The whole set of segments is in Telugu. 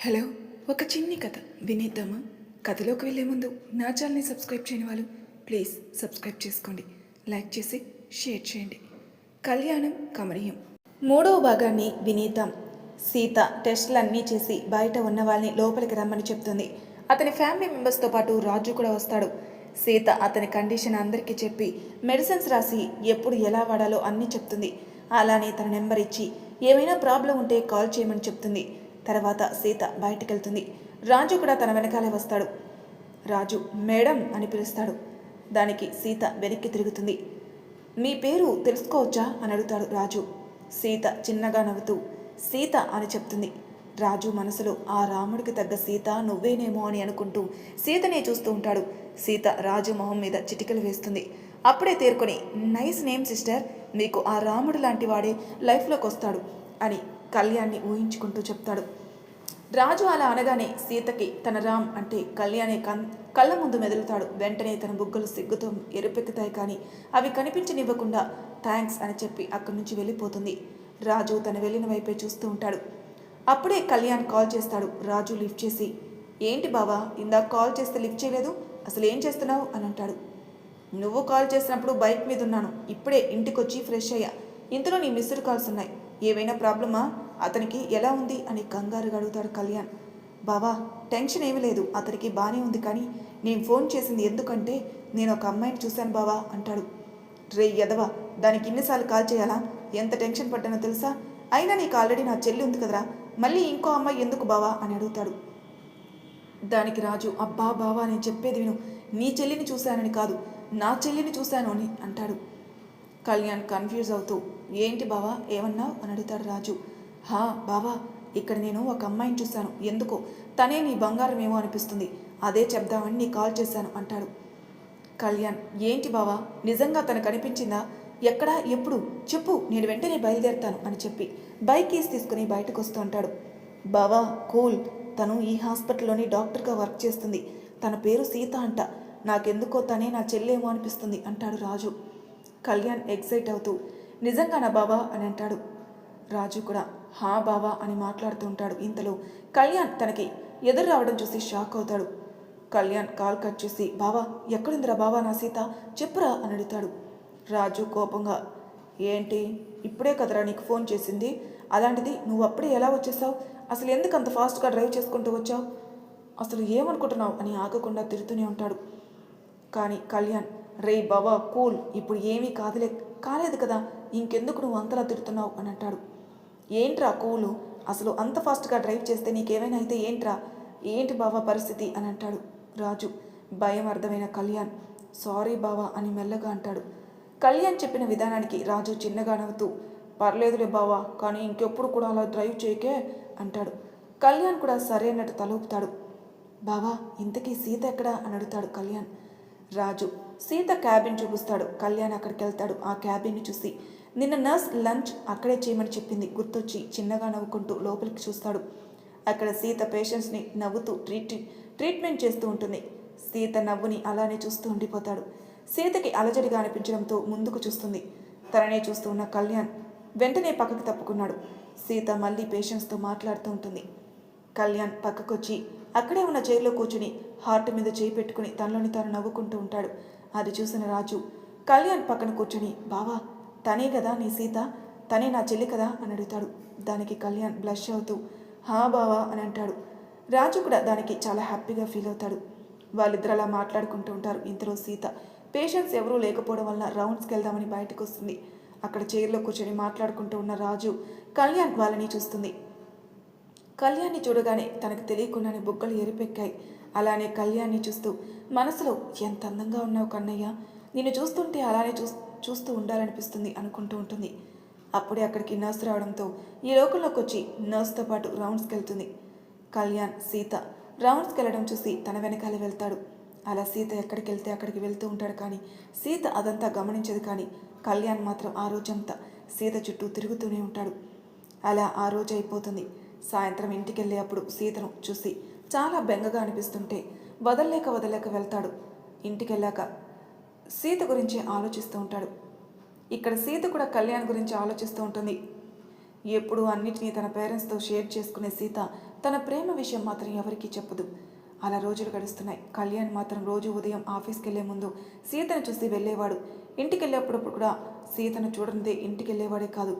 హలో, ఒక చిన్ని కథ వినేద్దామా? కథలోకి వెళ్ళే ముందు నా ఛానల్ని సబ్స్క్రైబ్ చేయని వాళ్ళు ప్లీజ్ సబ్స్క్రైబ్ చేసుకోండి, లైక్ చేసి షేర్ చేయండి. కళ్యాణం కమనీయం మూడవ భాగాన్ని వినేద్దాం. సీత టెస్టులన్నీ చేసి బయట ఉన్న వాళ్ళని లోపలికి రమ్మని చెప్తుంది. అతని ఫ్యామిలీ మెంబర్స్తో పాటు రాజు కూడా వస్తాడు. సీత అతని కండిషన్ అందరికీ చెప్పి మెడిసిన్స్ రాసి ఎప్పుడు ఎలా వాడాలో అన్నీ చెప్తుంది. అలానే తన నెంబర్ ఇచ్చి ఏమైనా ప్రాబ్లం ఉంటే కాల్ చేయమని చెప్తుంది. తర్వాత సీత బయటికెళ్తుంది. రాజు కూడా తన వెనకాలే వస్తాడు. రాజు మేడం అని పిలుస్తాడు. దానికి సీత వెనక్కి తిరుగుతుంది. మీ పేరు తెలుసుకోవచ్చా అని అడుగుతాడు రాజు. సీత చిన్నగా నవ్వుతూ సీత అని చెప్తుంది. రాజు మనసులో ఆ రాముడికి తగ్గ సీత నువ్వేనేమో అని అనుకుంటూ సీతనే చూస్తూ ఉంటాడు. సీత రాజు మొహం మీద చిటికలు వేస్తుంది. అప్పుడే తేరుకొని నైస్ నేమ్ సిస్టర్, మీకు ఆ రాముడు లాంటి వాడే లైఫ్లోకి వస్తాడు అని కళ్యాణ్ని ఊహించుకుంటూ చెప్తాడు. రాజు అలా అనగానే సీతకి తన రామ్ అంటే కళ్యాణే కళ్ళ ముందు మెదులుతాడు. వెంటనే తన బుగ్గలు సిగ్గుతో ఎరుపెక్కుతాయి, కానీ అవి కనిపించనివ్వకుండా థ్యాంక్స్ అని చెప్పి అక్కడి నుంచి వెళ్ళిపోతుంది. రాజు తన వెళ్ళిన వైపే చూస్తూ ఉంటాడు. అప్పుడే కళ్యాణ్ కాల్ చేస్తాడు. రాజు లిఫ్ట్ చేసి ఏంటి బావా, ఇందాక కాల్ చేస్తే లిఫ్ట్ చేయలేదు, అసలు ఏం చేస్తున్నావు అని అంటాడు. నువ్వు కాల్ చేసినప్పుడు బైక్ మీద ఉన్నాను, ఇప్పుడే ఇంటికొచ్చి ఫ్రెష్ అయ్యా, ఇంతలో నీ మిస్డ్ కాల్స్ ఉన్నాయి, ఏమైనా ప్రాబ్లమా, అతనికి ఎలా ఉంది అని కంగారుగా అడుగుతాడు కళ్యాణ్. బావా టెన్షన్ ఏమీ లేదు, అతనికి బాగానే ఉంది, కానీ నేను ఫోన్ చేసింది ఎందుకంటే నేను ఒక అమ్మాయిని చూశాను బావా అంటాడు. రే యదవా, దానికి ఇన్నిసార్లు కాల్ చేయాలా, ఎంత టెన్షన్ పడ్డానో తెలుసా, అయినా నీకు ఆల్రెడీ నా చెల్లి ఉంది కదరా, మళ్ళీ ఇంకో అమ్మాయి ఎందుకు బావా అని అడుగుతాడు. దానికి రాజు అబ్బా బావా నేను చెప్పేది విను, నీ చెల్లిని చూశానని కాదు, నా చెల్లిని చూశాను అని అంటాడు. కళ్యాణ్ కన్ఫ్యూజ్ అవుతూ ఏంటి బావా ఏమన్నావు అని అడుగుతాడు రాజు. హా బావా, ఇక్కడ నేను ఒక అమ్మాయిని చూశాను, ఎందుకో తనే నీ బంగారమేమో అనిపిస్తుంది, అదే చెప్దామని నీ కాల్ చేశాను అంటాడు. కళ్యాణ్ ఏంటి బావా, నిజంగా తనకు అనిపించిందా, ఎక్కడా ఎప్పుడు చెప్పు, నేను వెంటనే బయలుదేరుతాను అని చెప్పి బైక్ కీస్ తీసుకుని బయటకు వస్తూ అంటాడు. బావా కూల్, తను ఈ హాస్పిటల్లోని డాక్టర్గా వర్క్ చేస్తుంది, తన పేరు సీత అంట, నాకెందుకో తనే నా చెల్లేమో అనిపిస్తుంది అంటాడు రాజు. కళ్యాణ్ ఎక్సైట్ అవుతూ నిజంగా నా బావా అని అంటాడు. రాజు కూడా హా బావా అని మాట్లాడుతూ ఉంటాడు. ఇంతలో కళ్యాణ్ తనకి ఎదురు రావడం చూసి షాక్ అవుతాడు. కళ్యాణ్ కాల్ కట్ చేసి బావా ఎక్కడుందిరా బావా నా సీత, చెప్పురా అని అడుగుతాడు. రాజు కోపంగా ఏంటి, ఇప్పుడే కదరా నీకు ఫోన్ చేసింది, అలాంటిది నువ్వు అప్పుడే ఎలా వచ్చేసావు, అసలు ఎందుకు అంత ఫాస్ట్గా డ్రైవ్ చేసుకుంటూ వచ్చావు, అసలు ఏమనుకుంటున్నావు అని ఆగకుండా తిరుగుతూనే ఉంటాడు. కానీ కళ్యాణ్ రే బావా కూల్, ఇప్పుడు ఏమీ కాలేదు కదా, ఇంకెందుకు నువ్వు అంతలా తిడుతున్నావు అని అంటాడు. ఏంట్రా కూలు, అసలు అంత ఫాస్ట్గా డ్రైవ్ చేస్తే నీకేమైనా అయితే ఏంట్రా, ఏంటి బావా పరిస్థితి అని అంటాడు. రాజు భయం అర్థమైన కళ్యాణ్ సారీ బావా అని మెల్లగా అంటాడు. కళ్యాణ్ చెప్పిన విధానానికి రాజు చిన్నగా నవ్వుతూ పర్లేదులే బావా, కానీ ఇంకెప్పుడు కూడా అలా డ్రైవ్ చేయకే అంటాడు. కళ్యాణ్ కూడా సరే అన్నట్టు తలూపుతాడు. బావా ఇంతకీ సీత ఎక్కడా అని అడుగుతాడు కళ్యాణ్. రాజు సీత క్యాబిన్ చూపిస్తాడు. కళ్యాణ్ అక్కడికి వెళ్తాడు. ఆ క్యాబిన్ని చూసి నిన్న నర్స్ లంచ్ అక్కడే చేయమని చెప్పింది గుర్తొచ్చి చిన్నగా నవ్వుకుంటూ లోపలికి చూస్తాడు. అక్కడ సీత పేషెంట్స్ని నవ్వుతూ ట్రీట్మెంట్ చేస్తూ ఉంటుంది. సీత నవ్వుని అలానే చూస్తూ ఉండిపోతాడు. సీతకి అలజడిగా అనిపించడంతో ముందుకు చూస్తుంది. తననే చూస్తూ ఉన్న కళ్యాణ్ వెంటనే పక్కకు తప్పుకున్నాడు. సీత మళ్ళీ పేషెంట్స్తో మాట్లాడుతూ ఉంటుంది. కళ్యాణ్ పక్కకొచ్చి అక్కడే ఉన్న చైర్లో కూర్చుని హార్ట్ మీద చేయి పెట్టుకుని తనలోని తాను నవ్వుకుంటూ ఉంటాడు. అది చూసిన రాజు కళ్యాణ్ పక్కన కూర్చొని బావా తనే కదా నీ సీత, తనే నా చెల్లి కదా అని అడుగుతాడు. దానికి కళ్యాణ్ బ్లష్ అవుతూ హా బావా అని అంటాడు. రాజు కూడా దానికి చాలా హ్యాపీగా ఫీల్ అవుతాడు. వాళ్ళిద్దరు అలా మాట్లాడుకుంటూ ఉంటారు. ఇంతలో సీత పేషెంట్స్ ఎవరూ లేకపోవడం వల్ల రౌండ్స్కి వెళ్దామని బయటకు వస్తుంది. అక్కడ చైర్లో కూర్చొని మాట్లాడుకుంటూ ఉన్న రాజు కళ్యాణ్ వాళ్ళని చూస్తుంది. కళ్యాణ్ని చూడగానే తనకు తెలియకుండానే బుగ్గలు ఎరిపెక్కాయి. అలానే కళ్యాణ్ని చూస్తూ మనసులో ఎంత అందంగా ఉన్నావు కన్నయ్య, నిన్ను చూస్తుంటే అలానే చూస్తూ ఉండాలనిపిస్తుంది అనుకుంటూ ఉంటుంది. అప్పుడే అక్కడికి నర్స్ రావడంతో ఈ లోకంలోకి వచ్చి నర్స్తో పాటు రౌండ్స్కి వెళ్తుంది. కళ్యాణ్ సీత రౌండ్స్కి వెళ్ళడం చూసి తన వెనకాల వెళ్తాడు. అలా సీత ఎక్కడికి వెళ్తే అక్కడికి వెళ్తూ ఉంటాడు. కానీ సీత అదంతా గమనించదు. కానీ కళ్యాణ్ మాత్రం ఆ రోజంతా సీత చుట్టూ తిరుగుతూనే ఉంటాడు. అలా ఆ రోజు అయిపోతుంది. సాయంత్రం ఇంటికి వెళ్ళే అప్పుడు సీతను చూసి చాలా బెంగగా అనిపిస్తుంటే వదలలేక వెళ్తాడు. ఇంటికి వెళ్ళాక సీత గురించి ఆలోచిస్తూ ఉంటాడు. ఇక్కడ సీత కూడా కళ్యాణ్ గురించి ఆలోచిస్తూ ఉంటుంది. ఎప్పుడు అన్నిటినీ తన పేరెంట్స్తో షేర్ చేసుకునే సీత తన ప్రేమ విషయం మాత్రం ఎవరికీ చెప్పదు. అలా రోజులు గడుస్తున్నాయి. కళ్యాణ్ మాత్రం రోజు ఉదయం ఆఫీస్కి వెళ్లే ముందు సీతను చూసి వెళ్ళేవాడు. ఇంటికి వెళ్ళేటప్పుడు కూడా సీతను చూడనిదే ఇంటికి వెళ్ళేవాడే కాదు.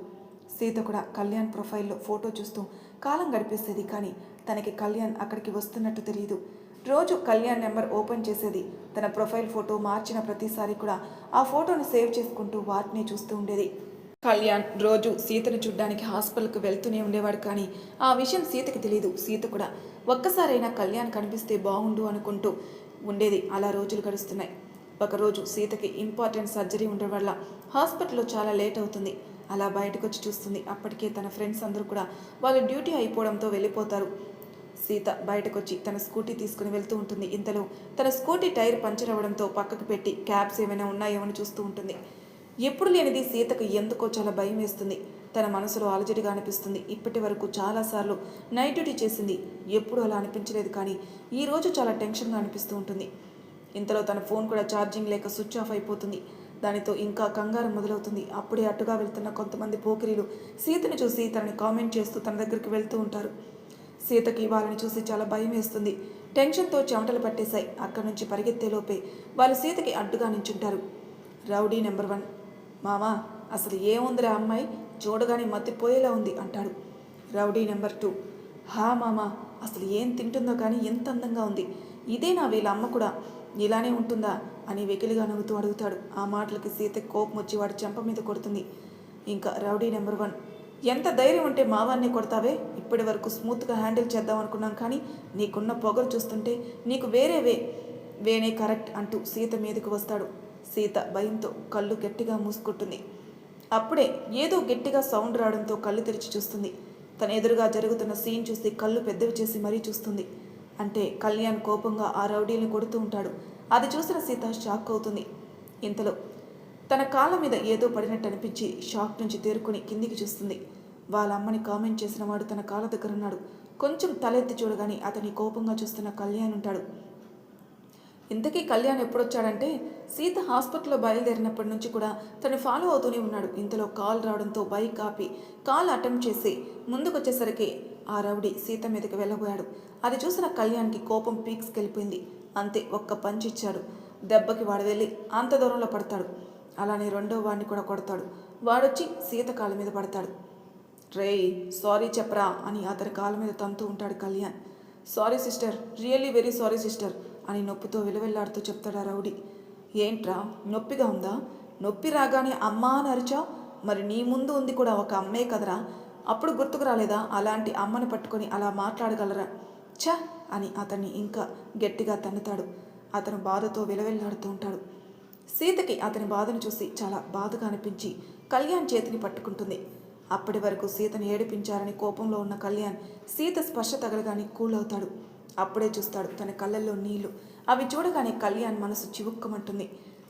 సీత కూడా కళ్యాణ్ ప్రొఫైల్లో ఫోటో చూస్తూ కాలం గడిపేసేది. కానీ తనకి కళ్యాణ్ అక్కడికి వస్తున్నట్టు తెలియదు. రోజు కళ్యాణ్ నెంబర్ ఓపెన్ చేసేది. తన ప్రొఫైల్ ఫోటో మార్చిన ప్రతిసారి కూడా ఆ ఫోటోను సేవ్ చేసుకుంటూ వాటిని చూస్తూ ఉండేది. కళ్యాణ్ రోజు సీతను చూడ్డానికి హాస్పిటల్కి వెళ్తూనే ఉండేవాడు. కానీ ఆ విషయం సీతకి తెలియదు. సీత కూడా ఒక్కసారైనా కళ్యాణ్ కనిపిస్తే బాగుండు అనుకుంటూ ఉండేది. అలా రోజులు గడుస్తున్నాయి. ఒకరోజు సీతకి ఇంపార్టెంట్ సర్జరీ ఉండడం వల్ల హాస్పిటల్లో చాలా లేట్ అవుతుంది. అలా బయటకు వచ్చి చూస్తుంది. అప్పటికే తన ఫ్రెండ్స్ అందరూ కూడా వాళ్ళ డ్యూటీ అయిపోవడంతో వెళ్ళిపోతారు. సీత బయటకొచ్చి తన స్కూటీ తీసుకుని వెళ్తూ ఉంటుంది. ఇంతలో తన స్కూటీ టైర్ పంచర్ అవ్వడంతో పక్కకు పెట్టి క్యాబ్స్ ఏమైనా ఉన్నాయో అని చూస్తూ ఉంటుంది. ఎప్పుడు లేనిది సీతకు ఎందుకో చాలా భయం వేస్తుంది. తన మనసులో అలజడిగా అనిపిస్తుంది. ఇప్పటి వరకు చాలాసార్లు నైట్ డ్యూటీ చేసింది, ఎప్పుడు అలా అనిపించలేదు. కానీ ఈరోజు చాలా టెన్షన్గా అనిపిస్తూ ఉంటుంది. ఇంతలో తన ఫోన్ కూడా ఛార్జింగ్ లేక స్విచ్ ఆఫ్ అయిపోతుంది. దానితో ఇంకా కంగారు మొదలవుతుంది. అప్పుడే అటుగా వెళ్తున్న కొంతమంది పోకిరీలు సీతను చూసి తనని కామెంట్ చేస్తూ తన దగ్గరికి వెళ్తూ ఉంటారు. సీతకి వాళ్ళని చూసి చాలా భయం వేస్తుంది. టెన్షన్తో చెమటలు పట్టేశాయి. అక్కడి నుంచి పరిగెత్తేలోపే వాళ్ళు సీతకి అడ్డుగా నించుంటారు. రౌడీ నెంబర్ 1, మామా అసలు ఏముందిరా అమ్మాయి, చూడగానే మత్తిపోయేలా ఉంది అంటాడు. రౌడీ నెంబర్ 2, హా మామా అసలు ఏం తింటుందో కానీ ఎంత అందంగా ఉంది, ఇదే నా వీళ్ళ అమ్మ కూడా ఇలానే ఉంటుందా అని వెకిలిగా నవ్వుతూ అడుగుతాడు. ఆ మాటలకి సీతకి కోపం వచ్చి వాడి చెంప మీద కొడుతుంది. ఇంకా రౌడీ నెంబర్ 1, ఎంత ధైర్యం ఉంటే మావాన్ని కొడతావే, ఇప్పటి వరకు స్మూత్గా హ్యాండిల్ చేద్దాం అనుకున్నాం, కానీ నీకున్న పొగరు చూస్తుంటే నీకు వేనే కరెక్ట్ అంటూ సీత మీదకు వస్తాడు. సీత భయంతో కళ్ళు గట్టిగా మూసుకుంటుంది. అప్పుడే ఏదో గట్టిగా సౌండ్ రావడంతో కళ్ళు తెరిచి చూస్తుంది. తన ఎదురుగా జరుగుతున్న సీన్ చూసి కళ్ళు పెద్దవి చేసి మరీ చూస్తుంది. అంటే కళ్యాణ్ కోపంగా ఆ రౌడీని కొడుతూ ఉంటాడు. అది చూసిన సీత షాక్ అవుతుంది. ఇంతలో తన కాళ్ళ మీద ఏదో పడినట్టు అనిపించి షాక్ నుంచి తేరుకుని కిందికి చూస్తుంది. వాళ్ళ అమ్మని కామెంట్ చేసిన వాడు తన కాళ్ళ దగ్గర ఉన్నాడు. కొంచెం తలెత్తి చూడగానే అతని కోపంగా చూస్తున్న కళ్యాణ్ ఉంటాడు. ఇంతకీ కళ్యాణ్ ఎప్పుడొచ్చాడంటే సీత హాస్పిటల్లో బయలుదేరినప్పటి నుంచి కూడా తను ఫాలో అవుతూనే ఉన్నాడు. ఇంతలో కాల్ రావడంతో బైక్ ఆపి కాల్ అటెంప్ట్ చేసి ముందుకొచ్చేసరికి ఆ రౌడీ సీత మీదకి వెళ్ళబోయాడు. అది చూసిన కళ్యాణ్కి కోపం పీక్స్కి వెళ్ళిపోయింది. అంతే ఒక్క పంచ్ ఇచ్చాడు. దెబ్బకి వాడు వెళ్ళి అంత దూరంలో పడతాడు. అలానే రెండో వాడిని కూడా కొడతాడు. వాడొచ్చి సీత కాళ్ళ మీద పడతాడు. రేయ్ సారీ చెప్పరా అని అతని కాళ్ళ మీద తంతూ ఉంటాడు Kalyan. Sorry sister, really very sorry sister అని నొప్పితో విలవెల్లాడుతూ చెప్తాడు ఆ రౌడీ. ఏంట్రా నొప్పిగా ఉందా? నొప్పి రాగానే అమ్మా అని అరిచావు, మరి నీ ముందు ఉంది కూడా ఒక అమ్మే కదరా, అప్పుడు గుర్తుకు రాలేదా? అలాంటి అమ్మని పట్టుకొని అలా మాట్లాడగలరా ఛ అని అతన్ని ఇంకా గట్టిగా తన్నుతాడు. అతను బాధతో విలవెల్లాడుతూ ఉంటాడు. సీతకి అతని బాధను చూసి చాలా బాధగా అనిపించి కళ్యాణ్ చేతిని పట్టుకుంటుంది. అప్పటి వరకు సీతను ఏడిపించారని కోపంలో ఉన్న కళ్యాణ్ సీత స్పర్శ తగలగానే కూల్ అవుతాడు. అప్పుడే చూస్తాడు తన కళ్ళల్లో నీళ్లు. అవి చూడగానే కళ్యాణ్ మనసు చివుక్కమంటుంది.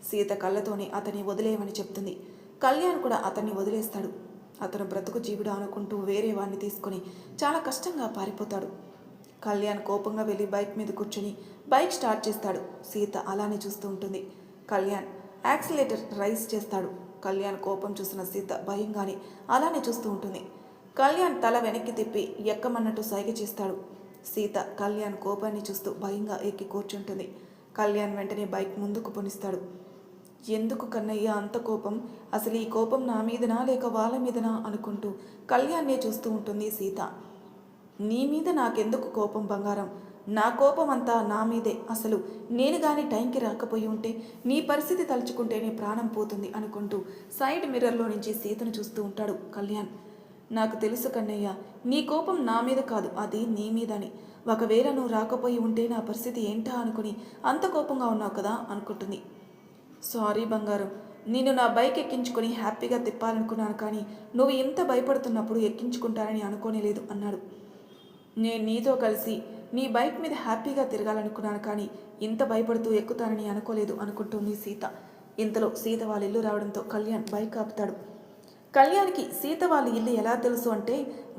సీత కళ్ళతోనే అతన్ని వదిలేయమని చెప్తుంది. కళ్యాణ్ కూడా అతన్ని వదిలేస్తాడు. అతను బ్రతుకు జీవుడు అనుకుంటూ వేరే వాడిని తీసుకొని చాలా కష్టంగా పారిపోతాడు. కళ్యాణ్ కోపంగా వెళ్ళి బైక్ మీద కూర్చొని బైక్ స్టార్ట్ చేస్తాడు. సీత అలానే చూస్తూ ఉంటుంది. కళ్యాణ్ యాక్సిలేటర్ రైజ్ చేస్తాడు. కళ్యాణ్ కోపం చూసిన సీత భయంగానే అలానే చూస్తూ ఉంటుంది. కళ్యాణ్ తల వెనక్కి తిప్పి ఎక్కమన్నట్టు సైగ చేస్తాడు. సీత కళ్యాణ్ కోపాన్ని చూస్తూ భయంగా ఎక్కి కూర్చుంటుంది. కళ్యాణ్ వెంటనే బైక్ ముందుకు పొనిస్తాడు. ఎందుకు కన్నయ్య అంత కోపం? అసలు ఈ కోపం నా మీదనా లేక వాళ్ళ మీదనా అనుకుంటూ కళ్యాణ్నే చూస్తూ ఉంటుంది సీత. నీ మీద నాకెందుకు కోపం బంగారం? నా కోపం అంతా నా మీదే. అసలు నేను కానీ టైంకి రాకపోయి ఉంటే నీ పరిస్థితి తలుచుకుంటేనే ప్రాణం పోతుంది అనుకుంటూ సైడ్ మిర్రర్లో నుంచి సీతను చూస్తూ ఉంటాడు కళ్యాణ్. నాకు తెలుసు కన్నయ్య, నీ కోపం నా మీద కాదు, అది నీ మీదని. ఒకవేళ నువ్వు రాకపోయి ఉంటే నా పరిస్థితి ఏంటా అనుకుని అంత కోపంగా ఉన్నావు కదా అనుకుంటుంది. సారీ బంగారం, నేను నా బైక్ ఎక్కించుకొని హ్యాపీగా తిప్పాలనుకున్నాను, కానీ నువ్వు ఇంత భయపడుతున్నప్పుడు ఎక్కించుకుంటానని అనుకోనేలేదు అన్నాడు. నేను నీతో కలిసి నీ బైక్ మీద హ్యాపీగా తిరగాలనుకున్నాను, కానీ ఇంత భయపడుతూ ఎక్కుతానని అనుకోలేదు అనుకుంటుంది సీత. ఇంతలో సీత వాళ్ళ ఇల్లు రావడంతో కళ్యాణ్ బైక్ ఆపుతాడు. కళ్యాణ్కి సీత వాళ్ళ ఇల్లు ఎలా తెలుసు అంటే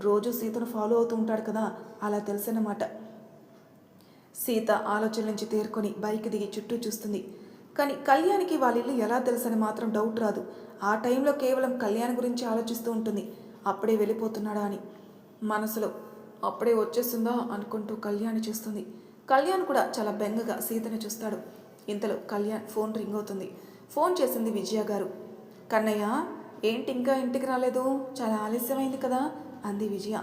రోజు సీతను ఫాలో అవుతూ ఉంటాడు కదా, అలా తెలుసన్నమాట. సీత ఆలోచన నుంచి తేరుకొని బైక్ దిగి చుట్టూ చూస్తుంది. కానీ కళ్యాణ్కి వాళ్ళ ఇల్లు ఎలా తెలుసని మాత్రం డౌట్ రాదు. ఆ టైంలో కేవలం కళ్యాణ్ గురించి ఆలోచిస్తూ ఉంటుంది. అప్పుడే వెళ్ళిపోతున్నాడా అని మనసులో అప్పుడే వచ్చేస్తుందా అనుకుంటూ కళ్యాణ్ చూస్తుంది. కళ్యాణ్ కూడా చాలా బెంగగా సీతని చూస్తాడు. ఇంతలో కళ్యాణ్ ఫోన్ రింగ్ అవుతుంది. ఫోన్ చేసింది విజయ గారు. కన్నయ్య, ఏంటి ఇంకా ఇంటికి రాలేదు? చాలా ఆలస్యమైంది కదా అంది విజయ.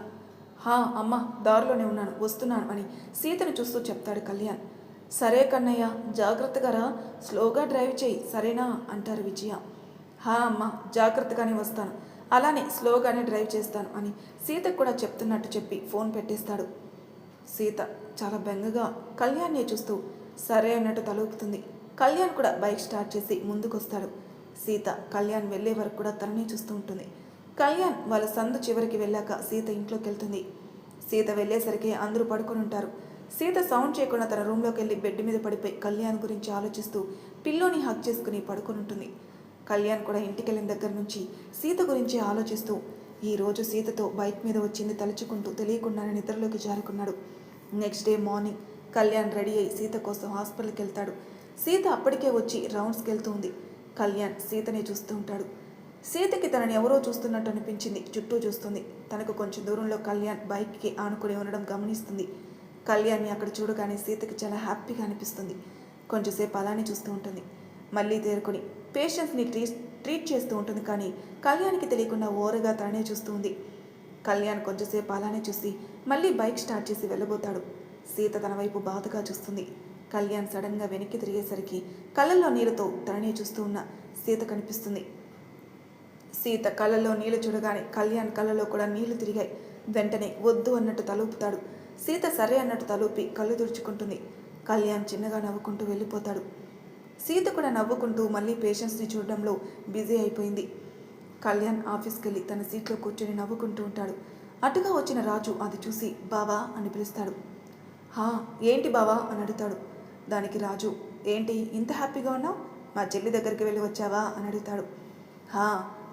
అమ్మ, దారిలోనే ఉన్నాను, వస్తున్నాను అని సీతను చూస్తూ చెప్తాడు కళ్యాణ్. సరే కన్నయ్య, జాగ్రత్తగా రా, స్లోగా డ్రైవ్ చేయి, సరేనా అంటారు విజయ. అమ్మ, జాగ్రత్తగానే వస్తాను, అలానే స్లోగానే డ్రైవ్ చేస్తాను అని సీతకు కూడా చెప్తున్నట్టు చెప్పి ఫోన్ పెట్టేస్తాడు. సీత చాలా బెంగగా కళ్యాణ్నే చూస్తూ సరే అన్నట్టు తలూపుతుంది. కళ్యాణ్ కూడా బైక్ స్టార్ట్ చేసి ముందుకొస్తాడు. సీత కళ్యాణ్ వెళ్ళే వరకు కూడా తననే చూస్తూ ఉంటుంది. కళ్యాణ్ వాళ్ళ సందు చివరికి వెళ్ళాక సీత ఇంట్లోకి వెళ్తుంది. సీత వెళ్ళేసరికి అందరూ పడుకొని ఉంటారు. సీత సౌండ్ చేయకుండా తన రూమ్లోకి వెళ్ళి బెడ్ మీద పడిపోయి కళ్యాణ్ గురించి ఆలోచిస్తూ పిల్లోని హగ్ చేసుకుని పడుకొని ఉంటుంది. కళ్యాణ్ కూడా ఇంటికి వెళ్ళిన దగ్గర నుంచి సీత గురించి ఆలోచిస్తూ ఈరోజు సీతతో బైక్ మీద వచ్చింది తలుచుకుంటూ తెలియకుండానే నిద్రలోకి జారుకున్నాడు. Next day morning Kalyan ready అయి సీత కోసం హాస్పిటల్కి వెళ్తాడు. సీత అప్పటికే వచ్చి రౌండ్స్కి వెళ్తూ ఉంది. కళ్యాణ్ సీతనే చూస్తూ ఉంటాడు. సీతకి తనని ఎవరో చూస్తున్నట్టు అనిపించింది. చుట్టూ చూస్తుంది. తనకు కొంచెం దూరంలో కళ్యాణ్ బైక్కి ఆనుకుని ఉండడం గమనిస్తుంది. కళ్యాణ్ని అక్కడ చూడగానే సీతకి చాలా హ్యాపీగా అనిపిస్తుంది. కొంచెంసేపు అలానే చూస్తూ ఉంటుంది. మళ్ళీ తేరుకొని పేషెంట్స్ని ట్రీట్ చేస్తూ ఉంటుంది. కానీ కళ్యాణ్కి తెలియకుండా ఓరగా తననే చూస్తూ ఉంది. కళ్యాణ్ కొంచెంసేపు అలానే చూసి మళ్ళీ బైక్ స్టార్ట్ చేసి వెళ్ళబోతాడు. సీత తన వైపు బాధగా చూస్తుంది. కళ్యాణ్ సడన్గా వెనక్కి తిరిగేసరికి కళ్ళల్లో నీళ్ళతో తననే చూస్తూ ఉన్న సీత కనిపిస్తుంది. సీత కళ్ళల్లో నీళ్లు చూడగానే కళ్యాణ్ కళ్ళలో కూడా నీళ్లు తిరిగాయి. వెంటనే వద్దు అన్నట్టు తలూపుతాడు. సీత సరే అన్నట్టు తలూపి కళ్ళు తుడుచుకుంటుంది. కళ్యాణ్ చిన్నగా నవ్వుకుంటూ వెళ్ళిపోతాడు. సీత కూడా నవ్వుకుంటూ మళ్ళీ పేషెంట్స్ని చూడడంలో బిజీ అయిపోయింది. కళ్యాణ్ ఆఫీస్కి వెళ్ళి తన సీట్లో కూర్చొని నవ్వుకుంటూ ఉంటాడు. అటుగా వచ్చిన రాజు అది చూసి బావా అని పిలుస్తాడు. ఏంటి బావా అని అడుగుతాడు. దానికి రాజు, ఏంటి ఇంత హ్యాపీగా ఉన్నావు? మా చెల్లి దగ్గరికి వెళ్ళి వచ్చావా అని అడుగుతాడు.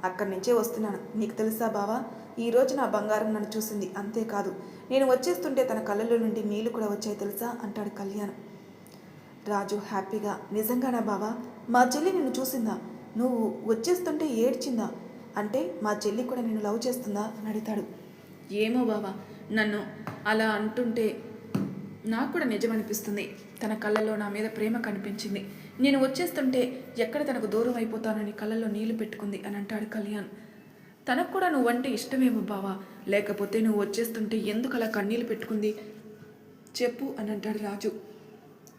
అక్కడి నుంచే వస్తున్నాను. నీకు తెలుసా బావా, ఈరోజు నా బంగారం నన్ను చూసింది. అంతేకాదు, నేను వచ్చేస్తుంటే తన కళ్ళలో నుండి నీళ్లు కూడా వచ్చాయి తెలుసా అంటాడు కళ్యాణ్. రాజు హ్యాపీగా, నిజంగానా బావా? మా చెల్లి నిన్ను చూసిందా? నువ్వు వచ్చేస్తుంటే ఏడ్చిందా? అంటే మా చెల్లి కూడా నిన్ను లవ్ చేస్తుందా అని అడుగుతాడు. ఏమో బావా, నన్ను అలా అంటుంటే నాకు కూడా నిజమనిపిస్తుంది. తన కళ్ళల్లో నా మీద ప్రేమ కనిపించింది. నేను వచ్చేస్తుంటే ఎక్కడ తనకు దూరం అయిపోతానని కళ్ళల్లో నీళ్లు పెట్టుకుంది అని అంటాడు కళ్యాణ్. తనకు కూడా నువ్వంటే ఇష్టమేమో బావా, లేకపోతే నువ్వు వచ్చేస్తుంటే ఎందుకు అలా కన్నీళ్ళు పెట్టుకుంది చెప్పు అని అంటాడు రాజు.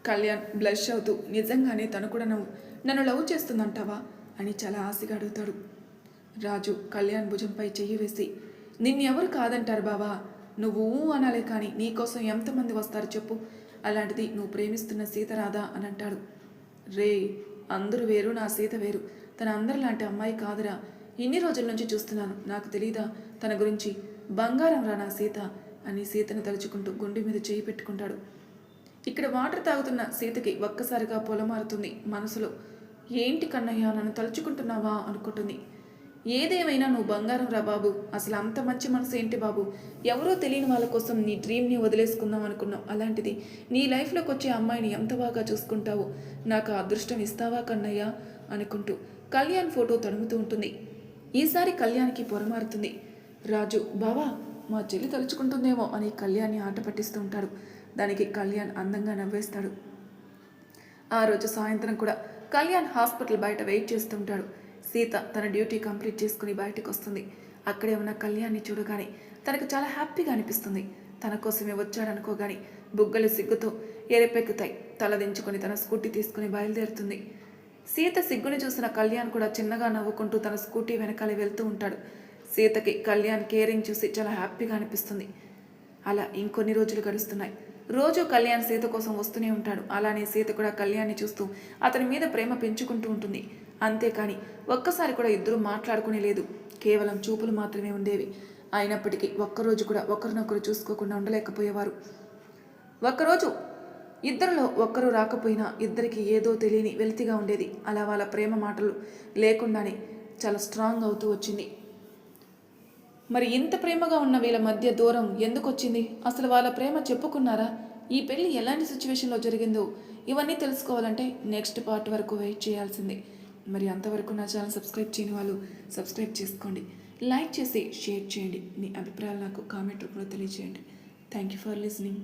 కళ్యాణ్ బ్లష్ అవుతూ, నిజంగానే తను కూడా నన్ను లవ్ చేస్తుందంటావా అని చాలా ఆశగా అడుగుతాడు. రాజు కళ్యాణ్ భుజంపై చెయ్యి వేసి, నిన్నెవరు కాదంటారు బావా, నువ్వు అనాలే కానీ నీకోసం ఎంతమంది వస్తారు చెప్పు, అలాంటిది నువ్వు ప్రేమిస్తున్న సీత రాదా అని అంటాడు. రే, అందరూ వేరు, నా సీత వేరు. తన అందరిలాంటి అమ్మాయి కాదురా. ఇన్ని రోజుల నుంచి చూస్తున్నాను, నాకు తెలీదా తన గురించి? బంగారం రా నా సీత అని సీతను తలుచుకుంటూ గుండె మీద చేయి పెట్టుకుంటాడు. ఇక్కడ వాటర్ తాగుతున్న సీతకి ఒక్కసారిగా పొలమారుతుంది మనసులో. ఏంటి కన్నయ్య, నన్ను తలుచుకుంటున్నావా అనుకుంటుంది. ఏదేమైనా నువ్వు బంగారం రా బాబు. అసలు అంత మంచి మనసు ఏంటి బాబు? ఎవరో తెలియని వాళ్ళ కోసం నీ డ్రీమ్ని వదిలేసుకుందాం అనుకున్నావు. అలాంటిది నీ లైఫ్లోకి వచ్చే అమ్మాయిని ఎంత బాగా చూసుకుంటావు. నాకు అదృష్టం ఇస్తావా కన్నయ్య అనుకుంటూ కళ్యాణ్ ఫోటో తడుముతూ ఉంటుంది. ఈసారి కళ్యాణ్కి పొరమారుతుంది. రాజు, బావా మా చెల్లి తలుచుకుంటుందేమో అని కళ్యాణ్ని ఆట పట్టిస్తూ ఉంటాడు. దానికి కళ్యాణ్ అందంగా నవ్వేస్తాడు. ఆ రోజు సాయంత్రం కూడా కళ్యాణ్ హాస్పిటల్ బయట వెయిట్ చేస్తూ ఉంటాడు. సీత తన డ్యూటీ కంప్లీట్ చేసుకుని బయటకు వస్తుంది. అక్కడే ఉన్న కళ్యాణ్ని చూడగానే తనకు చాలా హ్యాపీగా అనిపిస్తుంది. తన కోసమే వచ్చాడనుకోగానే బుగ్గలు సిగ్గుతో ఎరెపెక్కుతాయి. తలదించుకొని తన స్కూటీ తీసుకుని బయలుదేరుతుంది. సీత సిగ్గుని చూసిన కళ్యాణ్ కూడా చిన్నగా నవ్వుకుంటూ తన స్కూటీ వెనకాలే వెళ్తూ ఉంటాడు. సీతకి కళ్యాణ్ కేరింగ్ చూసి చాలా హ్యాపీగా అనిపిస్తుంది. అలా ఇంకొన్ని రోజులు గడుస్తున్నాయి. రోజు కళ్యాణ్ సీత కోసం వస్తూనే ఉంటాడు. అలానే సీత కూడా కళ్యాణ్ని చూస్తూ అతని మీద ప్రేమ పెంచుకుంటూ ఉంటుంది. అంతేకాని ఒక్కసారి కూడా ఇద్దరూ మాట్లాడుకునే లేదు. కేవలం చూపులు మాత్రమే ఉండేవి. అయినప్పటికీ ఒక్కరోజు కూడా ఒకరినొకరు చూసుకోకుండా ఉండలేకపోయేవారు. ఒక్కరోజు ఇద్దరిలో ఒక్కరు రాకపోయినా ఇద్దరికి ఏదో తెలియని వెలితిగా ఉండేది. అలా వాళ్ళ ప్రేమ మాటలు లేకుండానే చాలా స్ట్రాంగ్ అవుతూ వచ్చింది. మరి ఇంత ప్రేమగా ఉన్న వీళ్ళ మధ్య దూరం ఎందుకు వచ్చింది? అసలు వాళ్ళ ప్రేమ చెప్పుకున్నారా? ఈ పెళ్ళి ఎలాంటి సిచ్యువేషన్లో జరిగిందో ఇవన్నీ తెలుసుకోవాలంటే నెక్స్ట్ పార్ట్ వరకు వెయిట్ చేయాల్సిందే. మరి అంతవరకు నా ఛానల్ సబ్స్క్రైబ్ చేయని వాళ్ళు సబ్స్క్రైబ్ చేసుకోండి. లైక్ చేసి షేర్ చేయండి. మీ అభిప్రాయాలు నాకు కామెంట్ రూపంలో తెలియజేయండి. Thank you for listening.